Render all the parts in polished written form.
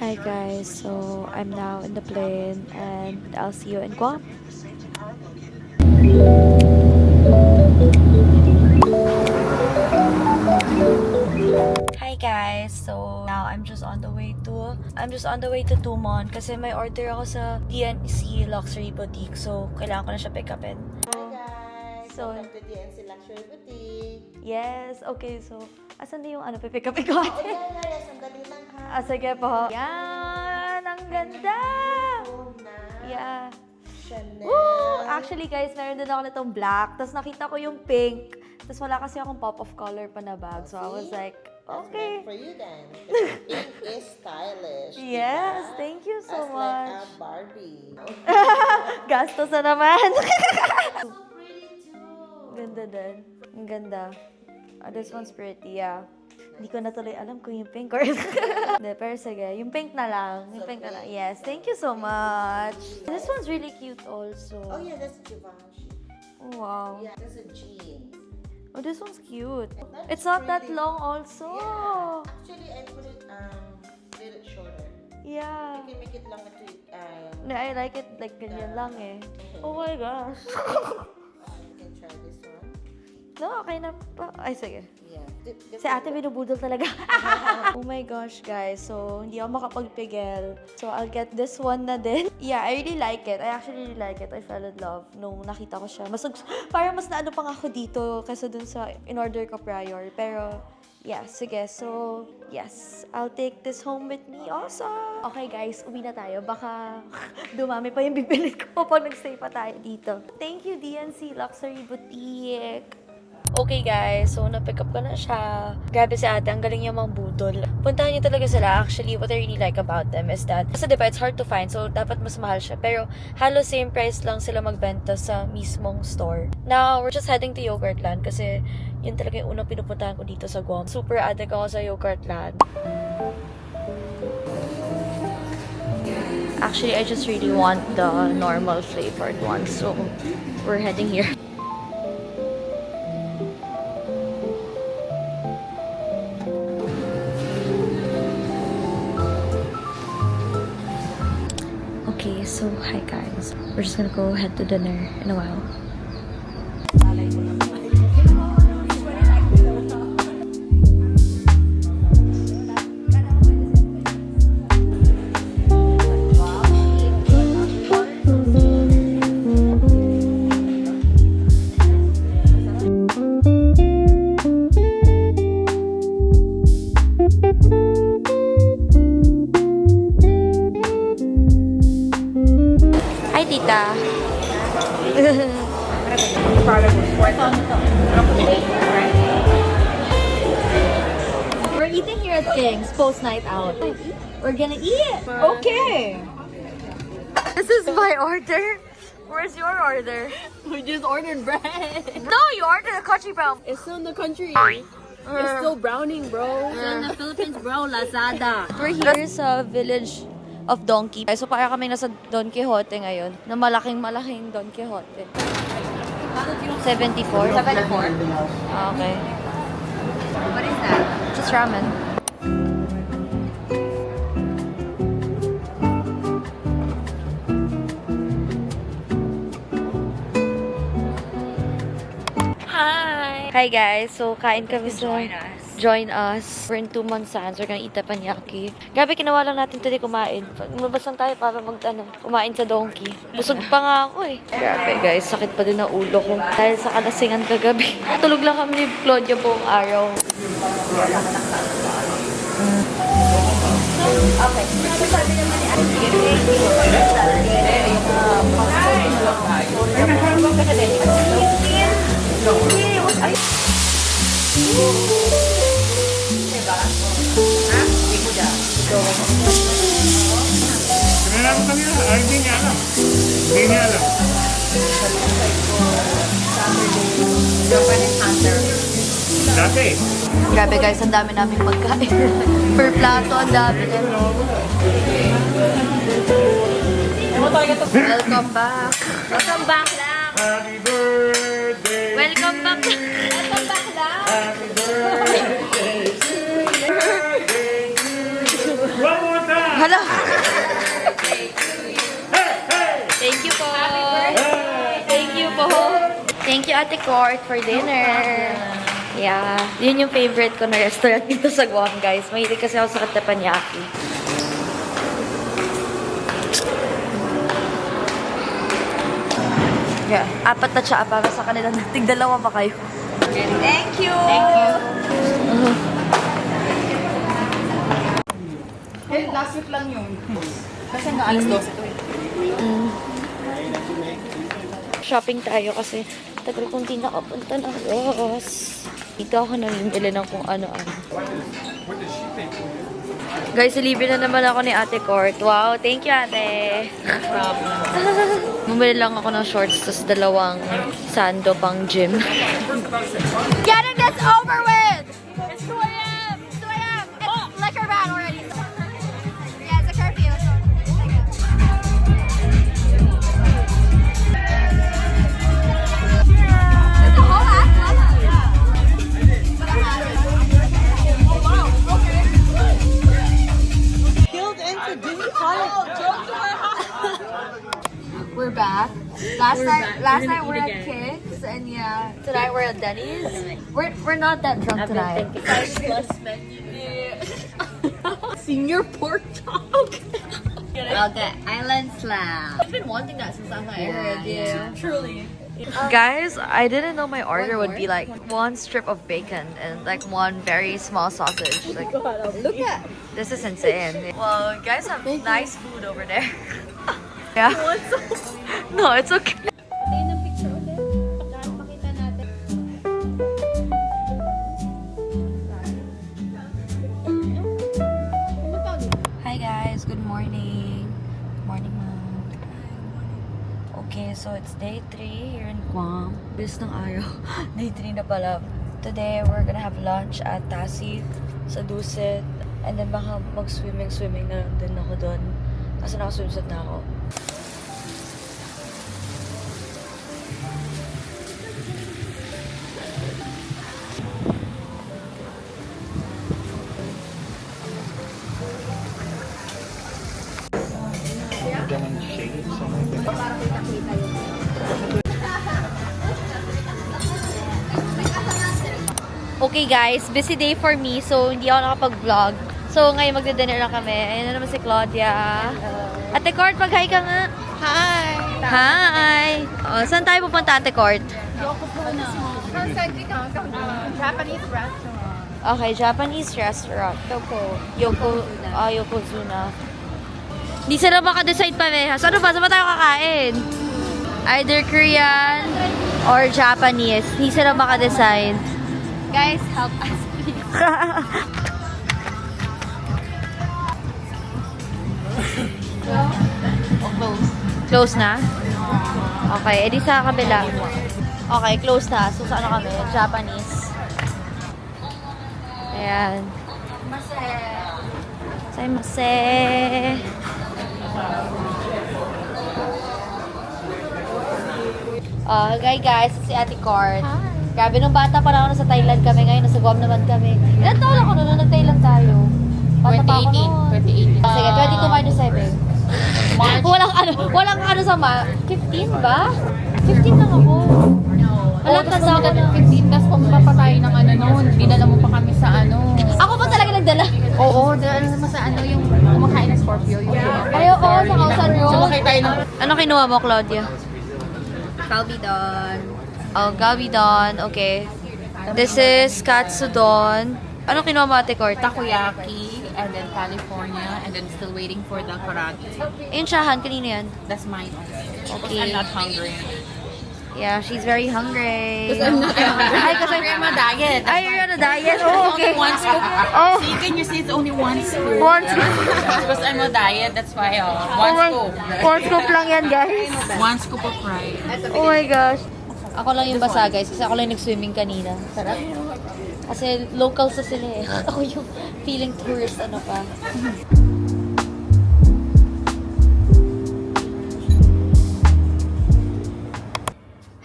Hi guys, so I'm now in the plane and I'll see you in Guam. Hi guys, so now I'm just on the way to Tumon kasi may order ako sa DNC Luxury Boutique, so kailangan ko na siya pick upin. Hi guys! So, Welcome to DNC Luxury Boutique. yes, okay, so asan na yung pick upin ko? Oh, yeah. Sandali lang ha. Sige po. Yan, ang ganda! Oh, na. Yeah. Chanel. Woo! Actually guys, meron din ako nitong black. Tapos nakita ko yung pink. Tapos wala kasi akong pop of color pa na bag. So I was like, That's okay. meant for you then. Because pink is stylish. Yes, diba? thank you so As much. like a Barbie. Gastos na naman. So pretty too. Ganda din. Ang ganda. This one's pretty, yeah. Hindi ko na tuloy alam kung yung pink or... Hindi, pero sige. Yung pink na lang. Yung pink na lang. Yes, thank you so much. This one's really cute also. Oh yeah, that's Givenchy. Oh, wow. Yeah, that's a jean. Oh, this one's cute. That's It's not that pretty. long also. Yeah. Actually, I put it little shorter. Yeah. You can make it longer to No, I like it like ganyan lang eh. Oh my gosh. you can try this one. No, okay na pa. Ay, sige. Yeah. Si ate binubudol talaga. Oh my gosh, guys. So, hindi ako makapagpigil. So, I'll get this one na din. Yeah, I really like it. I actually really like it. I fell in love nung nakita ko siya. Parang mas naano pang ako dito kaysa dun sa in-order ko prior. Pero, yeah, sige. So, yes. I'll take this home with me also. Okay, guys. Uwi na tayo. Baka dumami pa yung bibili ko pag nagstay pa tayo dito. Thank you, DNC Luxury Boutique. Okay guys, so na-pick up ko na siya. Grabe si ate, ang galing niya mang budol. Puntahan niyo talaga sila. Actually, what I really like about them is that, kasi diba, it's hard to find, so dapat mas mahal siya. Pero, halos same price lang sila magbenta sa mismong store. Now, we're just heading to Yogurtland kasi yun talaga yung unang pinupuntahan ko dito sa Guam. Super addict ako sa Yogurtland. Actually, I just really want the normal flavored one, so we're heading here. Okay, so hi guys. We're just gonna go head to dinner in a while. Hi, tita. We're eating here at King's post night out. We're gonna eat. Okay. This is my order. Where's your order? We just ordered bread. No, you ordered a country brown. It's still in the country. It's still browning, bro. in the Philippines, bro. Lazada. We're here sa village of Donkey. So para kami nasa Don Quixote ngayon. Na malaking Don Quixote. 74? 74. Okay. What is that? Just ramen. Hi! Hi guys! So, kain kami sa... Join us. We're in 2 months Sands. We're gonna eat teppanyaki. Grabe, ginawa lang natin today kumain. Lumabas lang tayo para kumain sa Donkey. Busog pa nga ako eh. Grabe guys, sakit pa din ang ulo ko. Dahil sa kalasingan kagabi. Tulog lang kami ni Claudia buong araw. Okay. Sabi naman ni Kailangan kanila. Ay, hindi niya alam. Hindi niya alam. Dati. Grabe guys, ang dami namin pagkain. Per plato, ang dami din. Welcome back. Welcome back lang. Happy birthday. Welcome back. Welcome back lang. Happy birthday. One more time. Hala! Thank you po. Thank you po. Thank you, Ate Court, for dinner. Yeah. Yun yung favorite ko na restaurant dito sa Guam, guys. Mahilig kasi ako sa teppanyaki. Yeah. 4 na siya para sa kanila. Tig-2 ba kayo? Thank you! Thank you! Last week lang yun. Kasi nga alas 12 ito eh. Shopping tayo kasi tagal kong di nakapunta ng Ross. Dito ako namimili ng kung ano-ano. Guys, libre na naman ako ni Ate Court. Wow, thank you, Ate. Bumili lang ako ng shorts tapos 2 sando pang gym. Getting this over with! It's 2 a.m. It's 2 a.m. It's liquor ban already. Yeah, it's a curfew. It's a whole ass level. We're back. Last night we're at Kicks, and yeah, tonight we're at Denny's. We're not that drunk tonight. Senior pork chop. Okay, Island Slam. I've been wanting that since I was like, Yeah. Truly. Guys, I didn't know my order would be like 1 strip of bacon and like 1 very small sausage. Like, Look at. this is insane. Well, you guys have nice food over there. Yeah. No, it's okay. Tayo ng picture ulit. Pakita natin. Hi guys, good morning. Good morning, ma'am. Okay, so it's day 3 here in Guam. Bilis ng araw. Day 3 na pala. Today, we're gonna have lunch at Tassie sa Dusit. And then baka mag-swimming na din ako doon. Kasi nakaswimsuit na ako. Okay guys, busy day for me, so hindi ako nakapag-vlog. So ngayon magdi-dinner lang kami. Ayun na naman si Claudia. Ate Court, mag-hi ka nga. Hi. Hi! Oh, saan tayo pupunta, Ate Court? Japanese restaurant. Okay, Japanese restaurant. Yokozuna. Hindi sila maka-decide parehas. Ano ba? Saan ba tayo kakain? Either Korean or Japanese. Hindi sila maka-decide. Guys, help us please. Close na? Okay, edi sa kabila. Okay, close na. So, sa ano kami? Japanese. Ayan. Saimase. Guys, si Ate Court. Grabe, nung bata pa lang ako nasa Thailand kami. Ngayon, nasa Guam naman kami. Ilan taon ako nung nag-Thailand tayo? Bata pa ako noon. 2018. Sige, 22 minus 7. Walang ano sa 15 ba? 15 lang ako. Alam ka sa ako na. 15, tapos pumapa tayo ng ano noon. Dinala mo pa kami sa ano. Ako pa talaga nagdala. Oo, dinala mo sa ano yung kumakain ng Scorpio. Yung Ay, oo, sa Kausan Road. sumakay tayo ng... Ano kinuha mo, Claudia? Kalbidon. Oh, Gabidon. Okay. This is Katsudon. Ano kinuha mo, Ate Court? Takoyaki, and then California, and then still waiting for the karagi. Yung shahan, kanina yan. That's mine. Okay. I'm not hungry. Yeah, she's very hungry. I'm not hungry. Ay, kasi I'm on a diet. Ay, you're on a diet? Oh, okay. Only 1 scoop. Oh. So you can see it's only 1 scoop. One scoop. Because I'm on a diet, that's why 1 scoop. One scoop lang yan, guys. 1 scoop of rice. Oh my gosh. Ako lang yung basa, guys. Kasi ako lang nag-swimming kanina. Sarap. Kasi local sa sila eh. Ako yung feeling tourist, ano pa.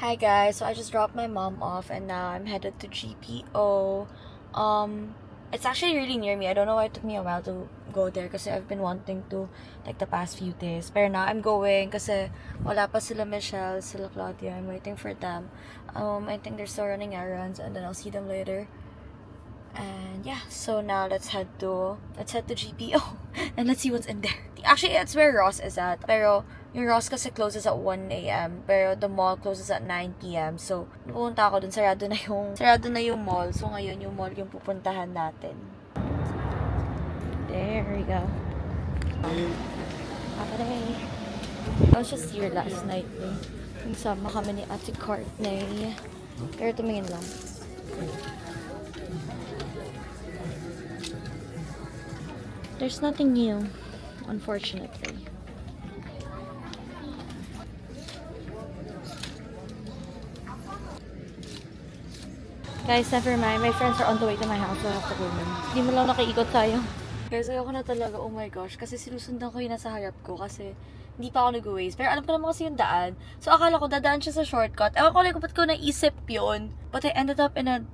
Hi guys, so I just dropped my mom off and now I'm headed to GPO. It's actually really near me. I don't know why it took me a while to go there kasi I've been wanting to like the past few days. Pero now I'm going kasi wala pa sila Michelle, sila Claudia. I'm waiting for them. I think they're still running errands and then I'll see them later. And yeah, so now let's head to GPO and let's see what's in there. Actually, it's where Ross is at. Pero yung Ross kasi closes at 1 a.m. Pero the mall closes at 9 p.m. So, pupunta ako dun, sarado na yung mall. So, ngayon yung mall yung pupuntahan natin. There we go. Okay. I was just here last night. Nagsama kami ni Ate Courtney. Pero tumingin lang. There's nothing new, unfortunately. Guys, never mind. My friends are on the way to my house, so I have to go na. Hindi mo lang nakiikot tayo. Guys, ayoko na talaga. Oh my gosh. Kasi sinusundan ko yung nasa harap ko kasi hindi pa ako nag-waste. Pero alam ko naman kasi yung daan. So, akala ko dadaan siya sa shortcut. Ewan ko lang ba't ko naisip yun. But I ended up in a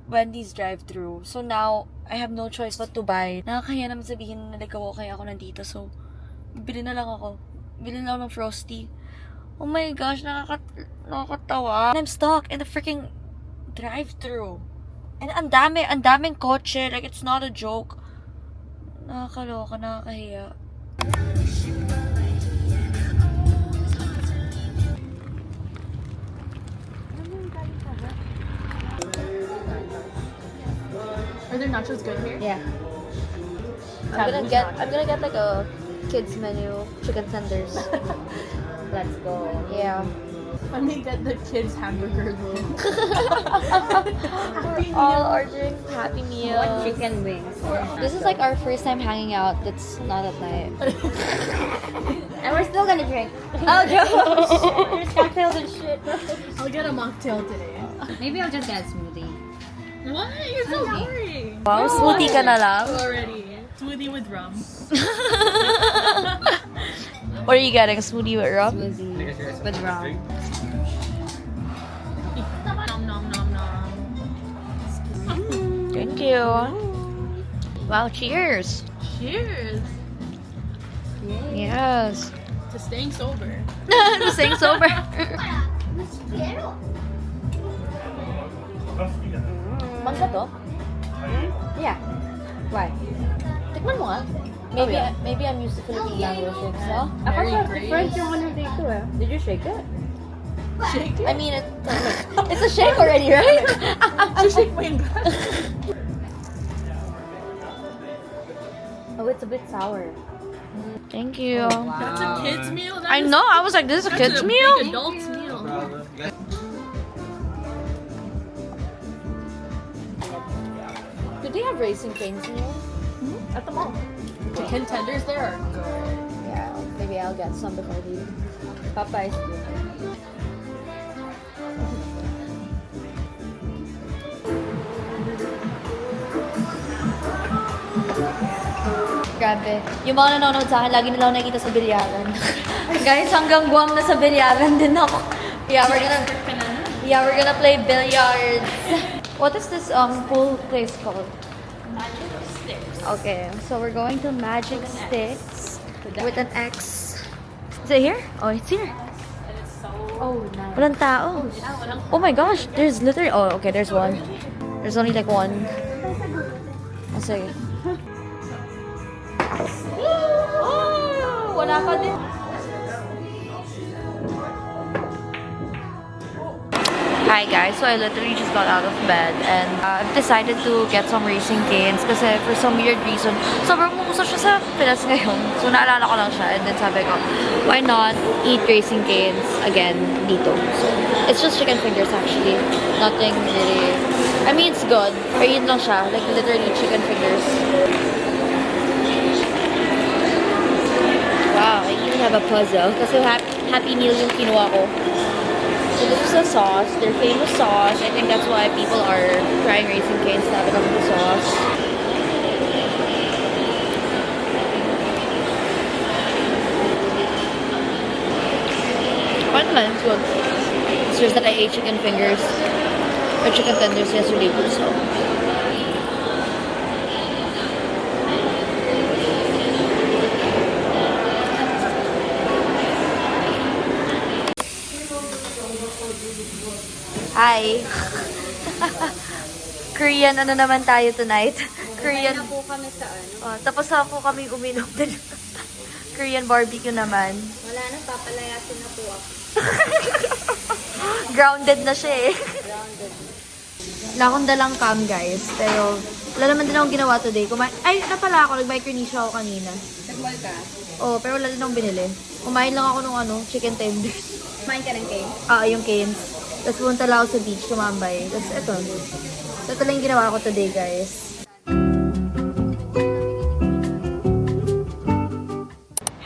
Wendy's drive-thru. So now, I have no choice but to buy. Nakakaya naman sabihin na nagawa kaya ako nandito. So, bili na lang ako. Bili na lang ng Frosty. Oh my gosh, nakakatawa. I'm stuck in the freaking drive-thru. And ang daming kotse. Like, it's not a joke. Nakakaloka, nakakahiya. Are there nachos good here? Yeah. I'm gonna get like a kids menu, chicken tenders. Let's go. Yeah. Let me get the kids hamburger. We're all ordering Happy Meal. What chicken wings? This is like our first time hanging out that's not at night. And we're still gonna drink. Oh, Josh! There's cocktails and shit. I'll get a mocktail today. Maybe I'll just get a smoothie. What? You're so boring. Wow, smoothie ka na lang. Already. Smoothie with rum. What are you getting? Smoothie with rum? Smoothie with rum. Nom nom nom nom. Thank you. Wow, cheers. Cheers Yes. to staying sober. Staying sober. Mangga to? Yeah. Why? Tikman mo nga. Maybe I'm used to Philippine languages, no? Mary Grace. Did you shake it? Shake it. I mean, it's a shake already, right? Shake mo yung glass. Oh, it's a bit sour. Thank you. That's a kid's meal? I know. I was like, this is a kid's meal? Big adult's meal. Do they have Raisin Cane's meal? At the mall. Chicken tenders there are good. Yeah, maybe I'll get some before you. Popeyes. Grabe. Yung mga nanonood sa akin, lagi nila ako nakikita sa bilyaran. Guys, hanggang Guam na sa bilyaran din ako. Yeah, we're gonna play billiards. What is this pool place called? Magic sticks. Okay, so we're going to Magic Sticks with an X. Is it here? Oh, it's here. And it's so... Oh, nice. Walang tao. Oh my gosh, there's literally... Oh, okay, there's one. There's only like one. Oh, sige. Oh, wala pa din. Hi guys, so I literally just got out of bed and I've decided to get some Racing Canes kasi for some weird reason, sobrang uso siya sa Pinas ngayon. So naalala ko lang siya and then sabi ko, why not eat Racing Canes again dito? So it's just chicken fingers actually. Nothing really, I mean it's good. Pero yun lang siya, like literally chicken fingers. Wow, I even have a puzzle kasi Happy Meal yung kinuha ko. So this is a sauce, their famous sauce. I think that's why people are trying Raisin Canes now because of the sauce. Fun man, it's good. It's just that I ate chicken fingers or chicken tenders yesterday too, so. Thai. Korean ano naman tayo tonight? Korean. Na po kami sa ano. Oh, tapos na po kami uminom din. Korean barbecue naman. Wala na, papalayasin na po ako. Grounded na siya eh. Grounded. Wala akong dalang cam, guys. Pero, wala naman din akong ginawa today. Ay, na pala ako. Nag-micronesia ako kanina. Nag-mall ka? Oh, pero wala din akong binili. Kumain lang ako nung chicken tenders. Kumain ka ng cake? Yung canes. Tapos punta lang ako sa beach, tumambay. Tapos eto. So, ito lang yung ginawa ko today, guys.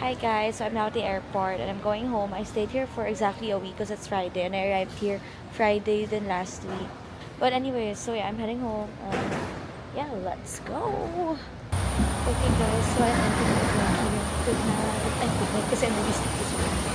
Hi guys, so I'm now at the airport and I'm going home. I stayed here for exactly a week because it's Friday and I arrived here Friday then last week. But anyway, so yeah, I'm heading home. Yeah, let's go. Okay guys, so I'm entering the vlog here. Good night. Ay, good night kasi I'm busy this week.